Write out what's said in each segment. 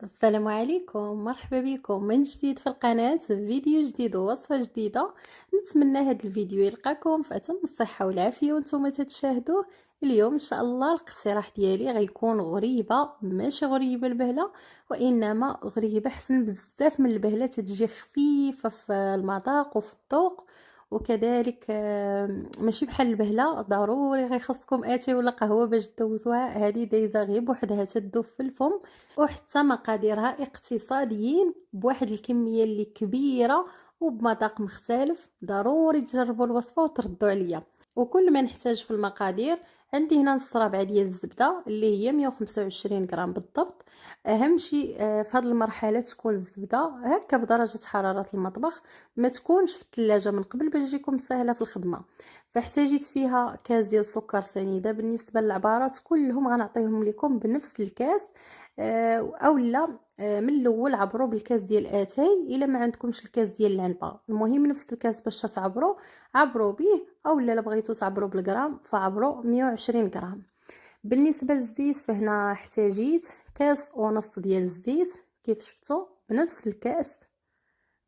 السلام عليكم، مرحبا بكم من جديد في القناة، في فيديو جديد ووصفة جديدة. نتمنى هذا الفيديو يلقاكم في أتم الصحة والعافية وانتم تتشاهدوه. اليوم إن شاء الله الاقتراح ديالي غيكون غريبة، ماشي غريبة البهلة، وإنما غريبة حسن بزاف من البهلة، تتجي خفيفة في المذاق وفي الذوق، وكذلك ماشي بحال البهله ضروري غيخصكم اتاي ولا قهوه باش دوزوها. هذه دايزه غير بوحدها تذوب في الفم، وحتى مقاديرها اقتصاديين بواحد الكميه اللي كبيره وبمذاق مختلف. ضروري تجربوا الوصفه وتردوا عليا. وكل ما نحتاج في المقادير، عندي هنا نص ربعه ديال الزبده اللي هي 125 غرام بالضبط. اهم شيء في هذه المرحله تكون الزبده هكا بدرجه حراره المطبخ، ما تكونش في الثلاجه من قبل باش تجيكم سهله في الخدمه. فاحتاجيت فيها كاس ديال السكر سنيده. بالنسبه للعبارات كلهم غنعطيهم لكم بنفس الكاس، اولا من الاول عبروا بالكاس ديال اتاي. الا ما عندكمش الكاس ديال العنبه، المهم نفس الكاس باش تعبروا، عبروا به. اولا لا بغيتوا تعبروا بالغرام فعبروا 120 غرام. بالنسبه للزيت فهنا احتاجيت كاس ونص ديال الزيت. كيف شفتوا بنفس الكاس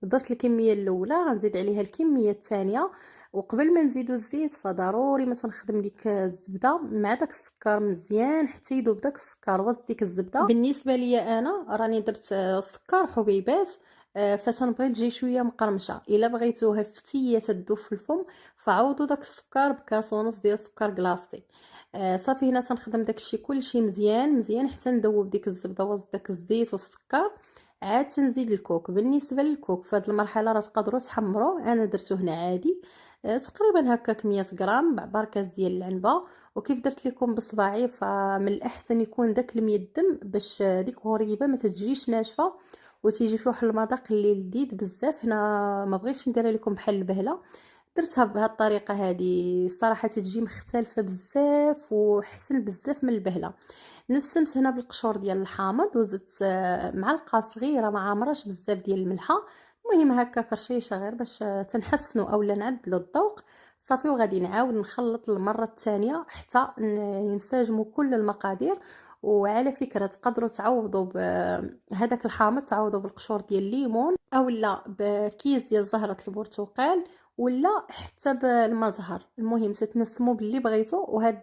درت الكميه الاولى، غنزيد عليها الكميه الثانيه. وقبل ما نزيدو الزيت فضروري ما تنخدم ديك الزبده مع داك السكر مزيان حتى يذوب داك السكر وسط ديك الزبده. بالنسبه ليا انا راني درت السكر حبيبات، فتنبغي تجي شويه مقرمشه. الا بغيتوها فتيه تذوب في الفم فعوضوا داك السكر بكاس ونص ديال السكر كلاصي. صافي هنا تنخدم داكشي كلشي مزيان مزيان حتى ندوب ديك الزبده وسط داك الزيت والسكر. عاد تنزيد الكوك. بالنسبه للكوك في هذه المرحله راه تقدروا تحمروا، انا درته هنا عادي تقريبا هكاك 100 غرام بعبار كاس ديال العنبه. وكيف درت لكم بصباعي فمن الاحسن يكون داك المية دم باش ديك غريبه ما تجيش ناشفه وتيجي فيه واحد المذاق اللي لذيذ بزاف. هنا ما بغيتش نديرها لكم بحال البهله، درتها بهذه الطريقه هذه. الصراحه تجي مختلفه بزاف وحسن بزاف من البهله. نسمت هنا بالقشور ديال الحامض وزدت معلقه صغيره ما عامراش بزاف ديال الملحه. المهم هكا كرشيشه غير باش تنحسنوا اولا نعدلوا الذوق. صافي وغادي نعاود نخلط المره الثانيه حتى ينسجموا كل المقادير. وعلى فكره تقدروا تعوضوا بهذاك الحامض، تعوضوا بالقشور ديال الليمون اولا بكيس ديال زهره البرتقال ولا حتى بالماء زهر. المهم تتنسموا باللي بغيتوا. وهاد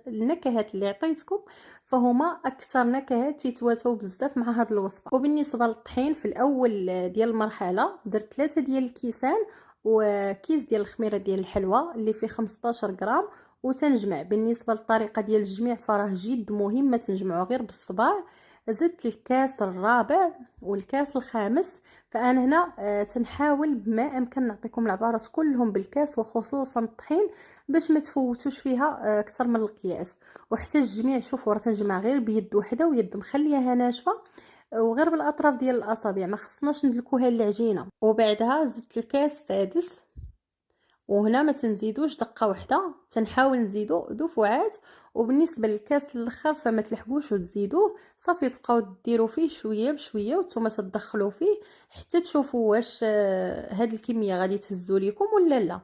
النكهات اللي عطيتكم فهما اكثر نكهات تيتواتوا بزاف مع هاد الوصفه. وبالنسبه للطحين في الاول ديال المرحله درت 3 ديال الكيسان وكيس ديال الخميره ديال الحلوى اللي فيه 15 غرام وتنجمع. بالنسبه للطريقه ديال الجميع فراه جد مهم، ما تنجمعوا غير بالصباع. زدت الكاس الرابع والكاس الخامس. فانا هنا تنحاول بما امكن نعطيكم العبارات كلهم بالكاس وخصوصا الطحين باش ما تفوتوش فيها اكثر من القياس. وحتى الجميع شوفوا راه تنجمع غير بيد وحده ويد مخليها ناشفه وغير بالاطراف ديال الاصابع، ما خصناش ندلكوها العجينه. وبعدها زدت الكاس السادس، وهنا ما تنزيدوش دقه واحده، تنحاول نزيدو دفعات. وبالنسبه للكاس الاخر فما تلحقوش وتزيدوه، صافي تبقاو ديروا فيه شويه بشويه وانتم تدخلوا فيه حتى تشوفوا واش هاد الكميه غادي تهزوا لكم ولا لا.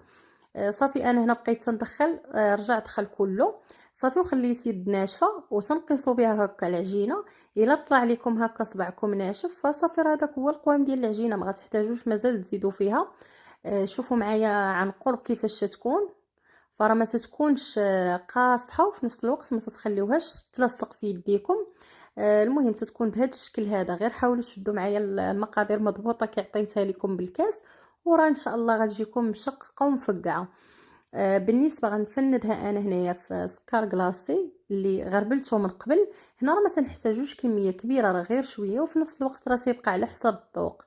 صافي انا هنا بقيت تندخل، رجع دخل كله صافي وخليت يد ناشفه وتنقصوا بها هكا العجينه. الا طلع لكم هكا صبعكم ناشف فصافي راه هذاك هو القوام ديال العجينه، ما غتحتاجوش مازال تزيدوا فيها. شوفوا معايا عن قرب كيفاش تكون. فراه ما تتكونش قاصحه وفي نفس الوقت ما تتخليوهاش تلصق في يديكم. المهم تتكون بهذا الشكل هذا. غير حاولوا تشدوا معايا المقادير مضبوطه كي عطيتها لكم بالكاس، وراه ان شاء الله غتجيكم مشققه ومفقعه. بالنسبه غنفندها انا هنايا في سكر كلاصي اللي غربلته من قبل. هنا راه ما تنحتاجوش كميه كبيره، راه غير شويه وفي نفس الوقت راه تيبقى على حسب الذوق.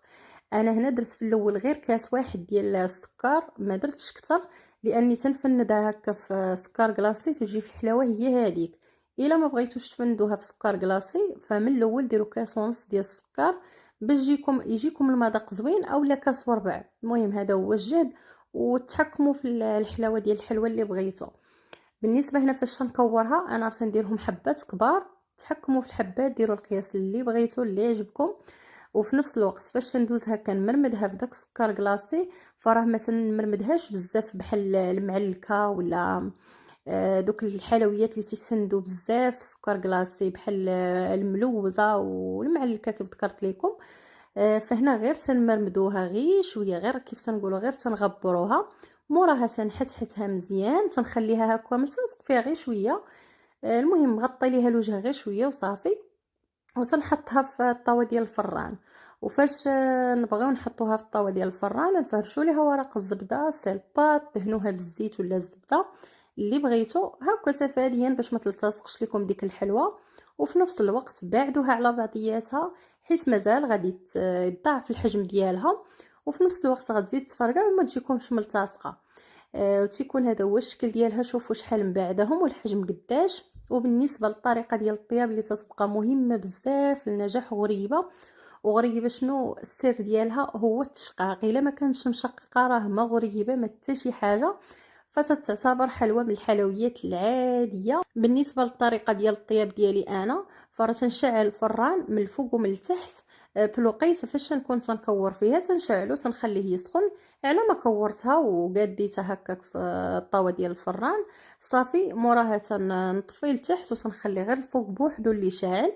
انا هنا درت في الاول غير كاس واحد ديال السكر، ما درتش كتر لاني تنفندها هكا في سكر كلاصي تجي في الحلاوه هي هذيك. الا ما بغيتوش تفندوها في سكر كلاصي فمن الاول ديروا كاس ونص ديال السكر باش يجيكم المذاق زوين، اولا كاس وربع. المهم هذا هو الجهد، وتحكموا في الحلاوه ديال الحلوى اللي بغيتو. بالنسبه هنا فاش نكورها انا تنديرهم حبات كبار، تحكموا في الحبات ديروا القياس اللي بغيتو اللي يعجبكم. وفي نفس الوقت فاش ندوزها كنمرمدها في داك السكر كلاصي فراه ما تنمرمدهاش بزاف بحال المعلكه ولا دوك الحلويات اللي تيتفندوا بزاف، سكر كلاصي بحال الملوزه والمعلكه كيف ذكرت لكم. فهنا غير تنمرمدوها غير شويه، غير كيف تنقولوا غير تنغبروها، موراها تنحتحتها مزيان، تنخليها هكا ملتصق فيها غير شويه. المهم غطي ليها الوجه غير شويه وصافي، وتنحطها في الطاوه ديال الفران. وفاش نبغيو نحطوها في الطاوه ديال الفران نفرشوا ليها ورق الزبده سيلبات، دهنوها بالزيت ولا الزبده اللي بغيتو هكا تفاديا باش ما تلتصقش لكم ديك الحلوه. وفي نفس الوقت بعدوها على بعضياتها حيت مازال غادي يضاعف الحجم ديالها، وفي نفس الوقت غتزيد تفرقع وما تجيكمش ملتصقه. وتيكون هذا هو الشكل ديالها. شوفوا شحال مبعدهم والحجم قداش. وبالنسبه للطريقه ديال الطياب اللي تتبقى مهمه بزاف للنجاح وغريبه شنو السر ديالها هو التشقاق. الا ما كانش مشققه راه ما غريبه ما حتى شي حاجه، فتعتبر حلوى من الحلويات العاديه. بالنسبه للطريقه ديال الطياب ديالي انا، فراه تنشعل الفران من الفوق ومن التحت. في الوقيته فاش نكون تنكور فيها تنشعلو تنخليه يسخن. على ما كورتها وقاديتها هكاك في الطاوه ديال الفران صافي، موراها تنطفي لتحت وتنخلي غير الفوق بوحدو اللي شاعل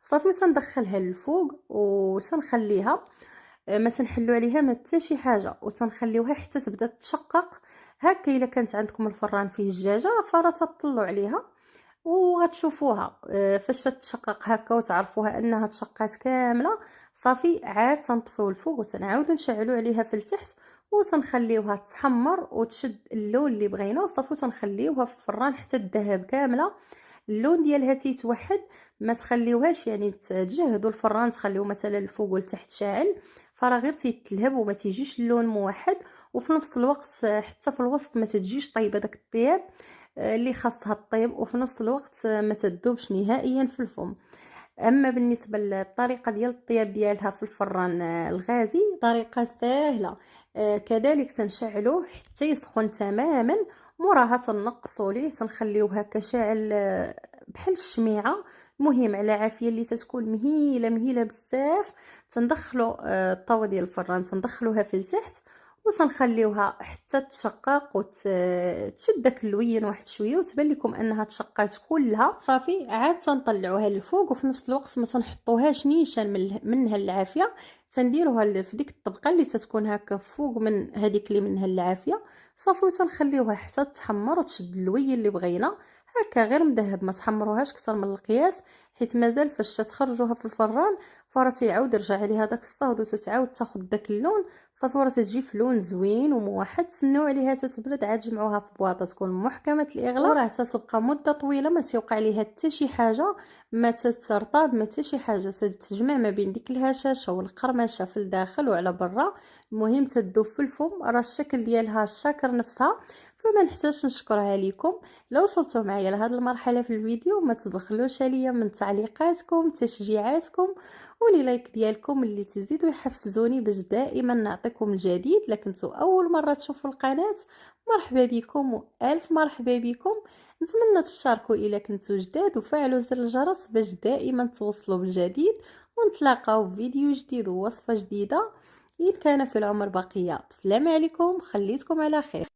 صافي، وتندخلها للفوق وتنخليها ما تنحلو عليها ما حتى شي حاجه، وتنخليوها حتى تبدا تشقق هكا. الا كانت عندكم الفران فيه الدجاجه فراه تطلعوا عليها وغتشوفوها فاش تتشقق هكا وتعرفوها انها تشققات كامله صافي، عاد تنطفيو الفوق وتنعاودو نشعلو عليها في التحت وتنخليوها تحمر وتشد اللون اللي بغينا وصافي، تنخليوها في الفران حتى الذهب كامله اللون ديالها تيتوحد. ما تخليوهاش يعني تجهدوا الفران تخليوه مثلا الفوق والتحت شاعل، فراه غير تيتلهب وما تيجيش اللون موحد. وفي نفس الوقت حتى في الوسط ما تجيش طيبه داك الطياب اللي خاصها الطيب، وفي نفس الوقت ما تذوبش نهائيا في الفم. اما بالنسبه للطريقه ديال الطياب ديالها في الفران الغازي طريقه سهله. كذلك تنشعلوه حتى يسخن تماما، موراها تنقصوا ليه تنخليوه هكا شاعل بحال الشميعه. المهم على عافيه اللي تتكون مهيله مهيله بزاف. تندخلوا الطاوه ديال الفران تندخلوها في التحت وتنخليوها حتى تشقق وتشد داك اللوين واحد شويه وتبان لكم انها تشققات كلها صافي، عاد تنطلعوها للفوق. وفي نفس الوقت ما تنحطوهاش نيشان منها العافيه، تنديروها في ديك الطبقه اللي تتكون هكا فوق من هذيك اللي منها العافيه صافي، وتنخليوها حتى تحمر وتشد اللوين اللي بغينا هكا غير مذهب. ما تحمروهاش اكثر من القياس حيت مازال فاش تخرجوها في الفران فراه تيعاود يرجع عليها داك الصهد وتتعاود تاخذ داك اللون صافي، وراه تجي في لون زوين وموحد. تسناو عليها تتبرد عاد جمعوها في بواطه تكون محكمه الاغلاق، وراه تتبقى مده طويله ما تيوقع ليها حتى شي حاجه، ما تترطب ما حتى شي حاجه. تتجمع ما بين ديك الهشاشه والقرمشه في الداخل وعلى برا. المهم تذوب في الفم، راه الشكل ديالها الشاكر نفسها، فما نحتاجش نشكرها لكم. لو وصلتوا معايا لهاد المرحله في الفيديو ما تبخلوش عليا من تعليقاتكم تشجيعاتكم ولي لايك ديالكم اللي تزيدوا يحفزوني باش دائما نعطيكم الجديد. لكنتوا اول مره تشوفوا القناه مرحبا بكم والف مرحبا بكم. نتمنى تشاركوا الا كنتوا جداد وفعلوا زر الجرس باش دائما توصلوا بالجديد، ونتلاقاو في فيديو جديد ووصفه جديده ان كان في العمر بقيه. السلام عليكم، خليتكم على خير.